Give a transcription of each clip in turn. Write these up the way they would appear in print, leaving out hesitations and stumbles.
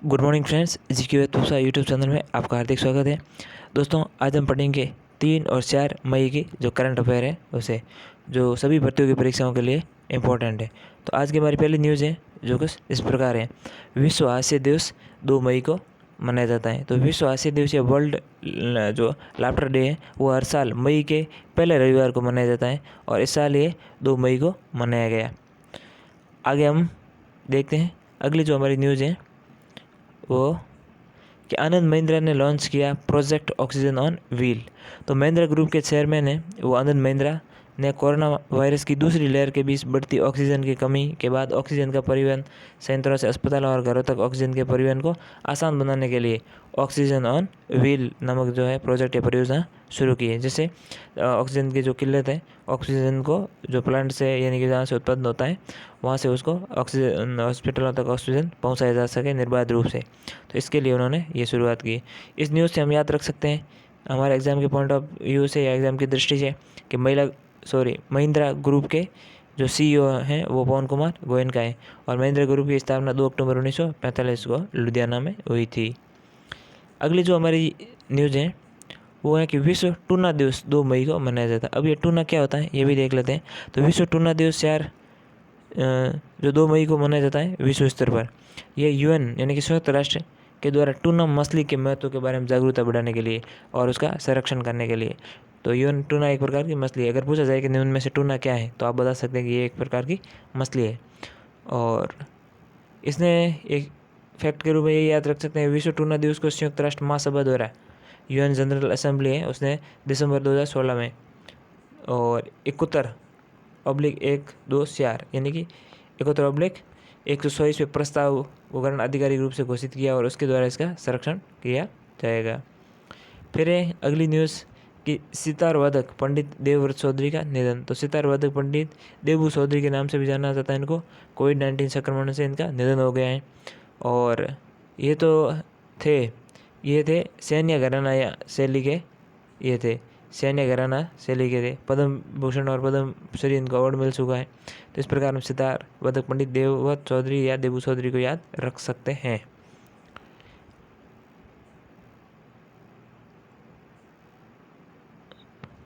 Good morning friends, GK तुसा YouTube channel में आपका हार्दिक स्वागत है। दोस्तों, आज हम पढ़ेंगे 3 और 4 मई की जो करंट अफेयर है उसे, जो सभी भर्तियों की परीक्षाओं के लिए इम्पोर्टेंट है। तो आज की हमारी पहली न्यूज़ है जो कुछ इस प्रकार है। विश्व हास्य दिवस 2 मई को मनाया जाता है। तो विश्व हास्य दिवस या वर्ल्ड जो लाफ्टर डे है वो हर साल मई के पहले रविवार को मनाया जाता है और इस साल ये 2 मई को मनाया गया। आगे हम देखते हैं अगली जो हमारी न्यूज़ है वो कि आनंद महिंद्रा ने लॉन्च किया प्रोजेक्ट ऑक्सीजन ऑन व्हील। तो महिंद्रा ग्रुप के चेयरमैन हैं वो आनंद महिंद्रा ने कोरोना वायरस की दूसरी लहर के बीच बढ़ती ऑक्सीजन की कमी के बाद ऑक्सीजन का परिवहन संयंत्रों से अस्पतालों और घरों तक ऑक्सीजन के परिवहन को आसान बनाने के लिए ऑक्सीजन ऑन व्हील नामक जो है प्रोजेक्ट या परियोजना शुरू की है, जिससे ऑक्सीजन की जो किल्लत है, ऑक्सीजन को जो प्लांट से यानी कि जहाँ से उत्पन्न होता है वहाँ से उसको ऑक्सीजन हॉस्पिटलों तक ऑक्सीजन पहुँचाया जा सके निर्बाध रूप से। तो इसके लिए उन्होंने ये शुरुआत की। इस न्यूज़ से हम याद रख सकते हैं हमारे एग्ज़ाम के पॉइंट ऑफ व्यू से या एग्ज़ाम की दृष्टि से कि महिंद्रा ग्रुप के जो सीईओ हैं वो पवन कुमार गोयनका है और महिंद्रा ग्रुप की स्थापना 2 अक्टूबर 1945 को लुधियाना में हुई थी। अगली जो हमारी न्यूज़ है वो है कि विश्व टूना दिवस 2 मई को मनाया जाता है। अब ये टूना क्या होता है ये भी देख लेते हैं। तो विश्व टूना दिवस यार जो 2 मई को मनाया जाता है विश्व स्तर पर, यह यूएन यानी कि संयुक्त राष्ट्र के द्वारा टूना मछली के महत्व के बारे में जागरूकता बढ़ाने के लिए और उसका संरक्षण करने के लिए। तो यूएन टूना एक प्रकार की मछली है। अगर पूछा जाए कि उनमें से टूना क्या है तो आप बता सकते हैं कि ये एक प्रकार की मछली है। और इसने एक फैक्ट के रूप में ये याद रख सकते हैं, विश्व टूना दिवस को संयुक्त राष्ट्र महासभा द्वारा यूएन जनरल असेंबली है उसने दिसंबर 2016 में और 71/1/2/4 यानी कि 71/126 प्रस्ताव उपकरण आधिकारिक रूप से घोषित किया और उसके द्वारा इसका संरक्षण किया जाएगा। फिर है अगली न्यूज़ कि सितार वादक पंडित देवव्रत चौधरी का निधन। तो सितार वादक पंडित देवू चौधरी के नाम से भी जाना जाता है इनको। कोविड-19 संक्रमण से इनका निधन हो गया है और ये थे सैन्य घराना या शैली के थे। पद्म भूषण और पद्म श्री इनको अवार्ड मिल चुका है। तो इस प्रकार हम सितार वादक पंडित देवव्रत चौधरी या देवू चौधरी को याद रख सकते हैं।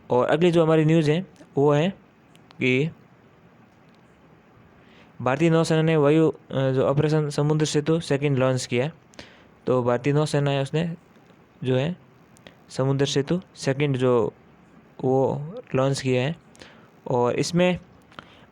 और अगली जो हमारी न्यूज़ है वो है कि भारतीय नौसेना ने वायु जो ऑपरेशन समुद्र सेतु सेकंड लॉन्च किया। तो भारतीय नौसेना है उसने जो है समुद्र सेतु सेकंड जो वो लॉन्च किया है और इसमें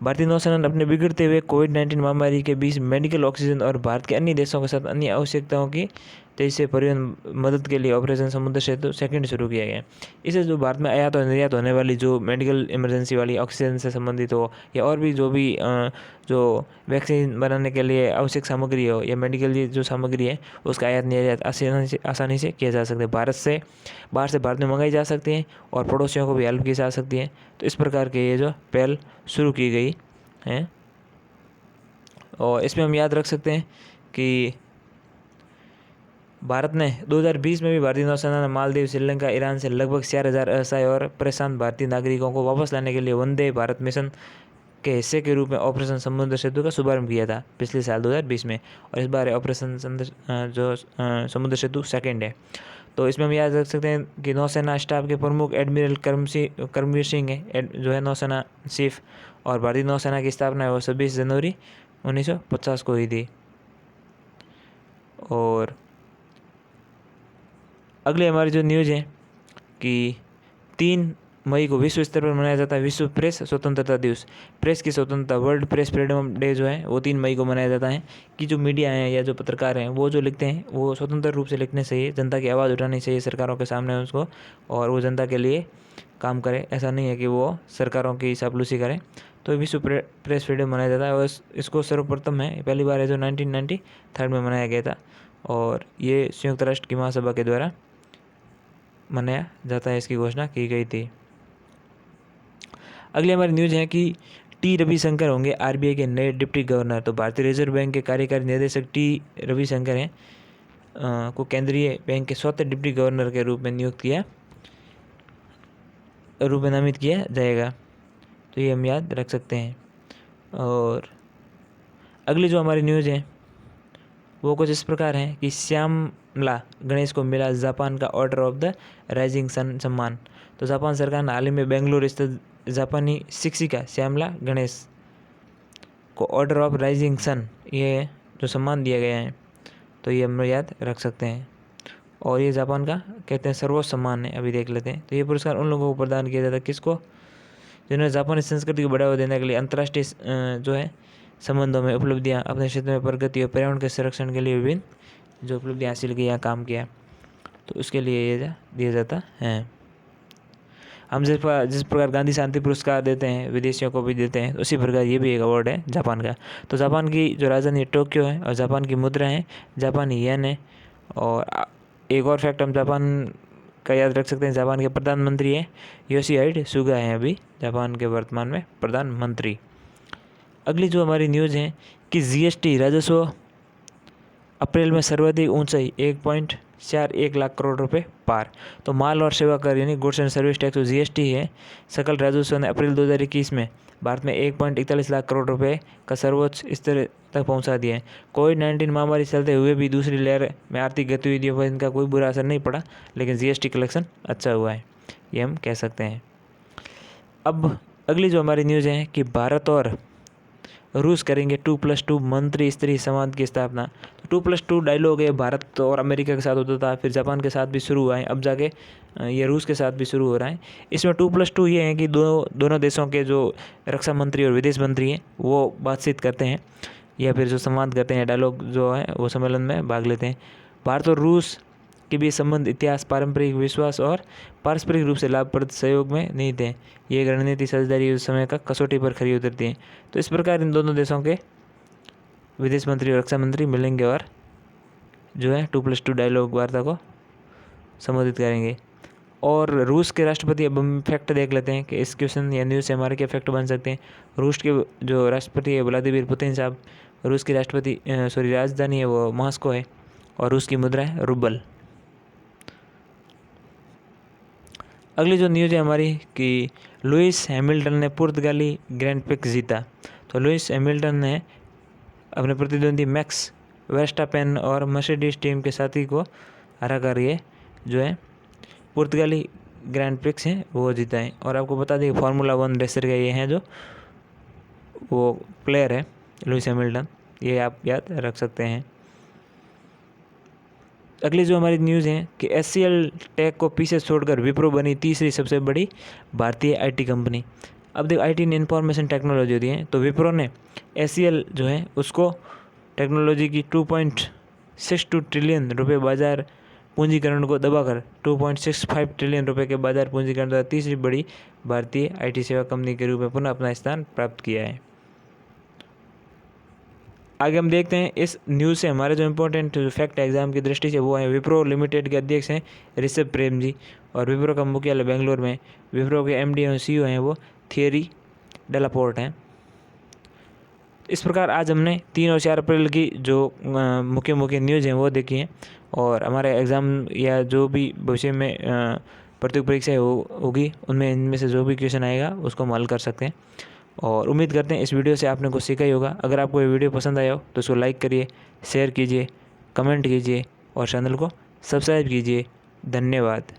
भारतीय नौसेना ने अपने बिगड़ते हुए कोविड-19 महामारी के बीच मेडिकल ऑक्सीजन और भारत के अन्य देशों के साथ अन्य आवश्यकताओं की तेजी से परिवहन मदद के लिए ऑपरेशन समुद्र सेतु सेकंड शुरू किया गया। इससे जो भारत में आयात और निर्यात होने वाली जो मेडिकल इमरजेंसी वाली ऑक्सीजन से संबंधित हो या और भी जो वैक्सीन बनाने के लिए आवश्यक सामग्री हो या मेडिकल जो सामग्री है उसका आयात निर्यात आसानी से किया जा सकता है। बाहर से भारत में मंगाई जा सकती है और पड़ोसियों को भी हेल्प की जा सकती है। तो इस प्रकार के ये जो पहल शुरू की गई है और इसमें हम याद रख सकते हैं कि भारत ने 2020 में भी भारतीय नौसेना ने मालदीव, श्रीलंका, ईरान से लगभग 4,000 असहाय और परेशान भारतीय नागरिकों को वापस लाने के लिए वंदे भारत मिशन के हिस्से के रूप में ऑपरेशन समुद्र सेतु का शुभारंभ किया था पिछले साल 2020 में और इस बार ऑपरेशन समुद्र सेतु सेकंड है। तो इसमें हम याद रख सकते हैं कि नौसेना स्टाफ के प्रमुख एडमिरल करमवीर सिंह है जो है नौसेना चीफ और भारतीय नौसेना की स्थापना है वो 26 जनवरी 1950 को हुई थी। और अगले हमारी जो न्यूज़ है कि 3 मई को विश्व स्तर पर मनाया जाता है विश्व प्रेस स्वतंत्रता दिवस। प्रेस की स्वतंत्रता वर्ल्ड प्रेस फ्रीडम डे जो है वो 3 मई को मनाया जाता है कि जो मीडिया हैं या जो पत्रकार हैं वो जो लिखते हैं वो स्वतंत्र रूप से लिखने चाहिए, जनता की आवाज़ उठानी चाहिए सर्कारों के सामने उसको, और वो जनता के लिए काम करे। ऐसा नहीं है कि वो सरकारों की चापलूसी करें। तो विश्व प्रेस फ्रीडम मनाया जाता है और इसको सर्वप्रथम है पहली बार है जो 1993 में मनाया गया था और ये संयुक्त राष्ट्र की महासभा के द्वारा मनाया जाता है, इसकी घोषणा की गई थी। अगली हमारी न्यूज़ है कि टी रविशंकर होंगे आरबीआई के नए डिप्टी गवर्नर। तो भारतीय रिजर्व बैंक के कार्यकारी निदेशक टी रविशंकर हैं को केंद्रीय बैंक के 100वें डिप्टी गवर्नर के रूप में नामित किया जाएगा। तो ये हम याद रख सकते हैं। और अगली जो हमारी न्यूज़ है वो कुछ इस प्रकार हैं कि श्यामला गणेश को मिला जापान का order of the rising sun सम्मान। तो जापान सरकार ने हाल ही में बेंगलुरु स्थित जापानी शिक्षिका श्यामला गणेश को ऑर्डर ऑफ राइजिंग सन ये जो सम्मान दिया गया है, तो ये हम याद रख सकते हैं। और ये जापान का कहते हैं सर्वोच्च सम्मान है। अभी देख लेते हैं। तो ये पुरस्कार उन लोगों को प्रदान किया जाता है, किसको? जिन्होंने जापानी संस्कृति को बढ़ावा देने के लिए अंतर्राष्ट्रीय जो है संबंधों में उपलब्धियां, अपने क्षेत्र में प्रगति और पर्यावरण के संरक्षण के लिए विभिन्न जो उपलब्धियां हासिल की या काम किया, तो उसके लिए ये दिया जाता है। हम जिस प्रकार गांधी शांति पुरस्कार देते हैं, विदेशियों को भी देते हैं, उसी प्रकार ये भी एक अवार्ड है जापान का। तो जापान की जो राजधानी टोक्यो है और जापान की मुद्रा है जापानी येन है। और एक और फैक्ट हम जापान का याद रख सकते हैं, जापान के प्रधानमंत्री हैं योशिहिडे सुगा हैं अभी जापान के वर्तमान में प्रधानमंत्री। अगली जो हमारी न्यूज़ है कि जीएसटी राजस्व अप्रैल में सर्वाधिक ऊंचाई 1.41 लाख करोड़ रुपए पार। तो माल और सेवा कर यानी goods and service tax GST है, सकल राजस्व ने अप्रैल 2021 में भारत में 1.41 लाख करोड़ रुपए का सर्वोच्च स्तर तक पहुंचा दिया है। कोविड-19 महामारी चलते हुए भी दूसरी लहर में आर्थिक गतिविधियों पर इनका कोई बुरा असर नहीं पड़ा, लेकिन जीएसटी कलेक्शन अच्छा हुआ है, ये हम कह सकते हैं। अब अगली जो हमारी न्यूज़ है कि भारत और रूस करेंगे 2+2 मंत्री स्तरीय संवाद की स्थापना। तो 2+2 डायलॉग है, भारत और अमेरिका के साथ होता था, फिर जापान के साथ भी शुरू हुआ है, अब जाके ये रूस के साथ भी शुरू हो रहा है। इसमें 2+2 ये है कि दोनों देशों के जो रक्षा मंत्री और विदेश मंत्री हैं वो बातचीत करते हैं या फिर जो संवाद करते हैं, डायलॉग जो है वो सम्मेलन में भाग लेते हैं। भारत और रूस के बीच संबंध इतिहास, पारंपरिक विश्वास और पारस्परिक रूप से लाभप्रद सहयोग में नहीं थे। ये रणनीति साझेदारी उस समय का कसौटी पर खरी उतरती है। तो इस प्रकार इन दोनों देशों के विदेश मंत्री और रक्षा मंत्री मिलेंगे और जो है 2+2 डायलॉग वार्ता को संबोधित करेंगे। और रूस के राष्ट्रपति, अब हम फैक्ट देख लेते हैं कि इस क्वेश्चन या न्यूज़ से हमारे क्या फैक्ट बन सकते हैं। रूस के जो राष्ट्रपति है व्लादिमीर पुतिन साहब, रूस की राजधानी है वो मॉस्को है और रूस की मुद्रा है रूबल। अगली जो न्यूज़ है हमारी कि लुइस हैमिल्टन ने पुर्तगाली ग्रैंड प्रिक्स जीता। तो लुइस हैमिल्टन ने अपने प्रतिद्वंदी मैक्स वर्स्टापेन और मर्सिडीज टीम के साथी को हरा कर ये जो है पुर्तगाली ग्रैंड प्रिक्स है वो जीता है। और आपको बता दें फार्मूला 1 रेसर का ये हैं जो वो प्लेयर है लुइस हैमिल्टन, ये आप याद रख सकते हैं। अगली जो हमारी न्यूज़ है कि एचसीएल टेक को पीछे छोड़कर विप्रो बनी तीसरी सबसे बड़ी भारतीय आईटी कंपनी। अब देखो आईटी ने इंफॉर्मेशन टेक्नोलॉजी होती है, तो विप्रो ने एचसीएल जो है उसको टेक्नोलॉजी की 2.62 ट्रिलियन रुपये बाजार पूंजीकरण को दबाकर 2.65 ट्रिलियन रुपये के बाजार पूंजीकरण द्वारा तीसरी बड़ी भारतीय आईटी सेवा कंपनी के रूप में पुनः अपना स्थान प्राप्त किया है। आगे हम देखते हैं इस न्यूज़ से हमारे जो इम्पोर्टेंट फैक्ट एग्जाम की दृष्टि से वो है विप्रो लिमिटेड के अध्यक्ष हैं ऋषभ प्रेम जी, और विप्रो का मुख्यालय बेंगलोर में। विप्रो के एमडी और सीईओ हैं वो थियरी डेलापोर्ट हैं। इस प्रकार आज हमने 3 और 4 अप्रैल की जो मुख्य न्यूज़ हैं वो देखी हैं, और हमारे एग्ज़ाम या जो भी भविष्य में प्रतियोगी परीक्षाएँ होगी उनमें इनमें से जो भी क्वेश्चन आएगा उसको हम हल कर सकते हैं। और उम्मीद करते हैं इस वीडियो से आपने कुछ सीखा ही होगा। अगर आपको ये वीडियो पसंद आया हो तो इसको लाइक करिए, शेयर कीजिए, कमेंट कीजिए और चैनल को सब्सक्राइब कीजिए। धन्यवाद।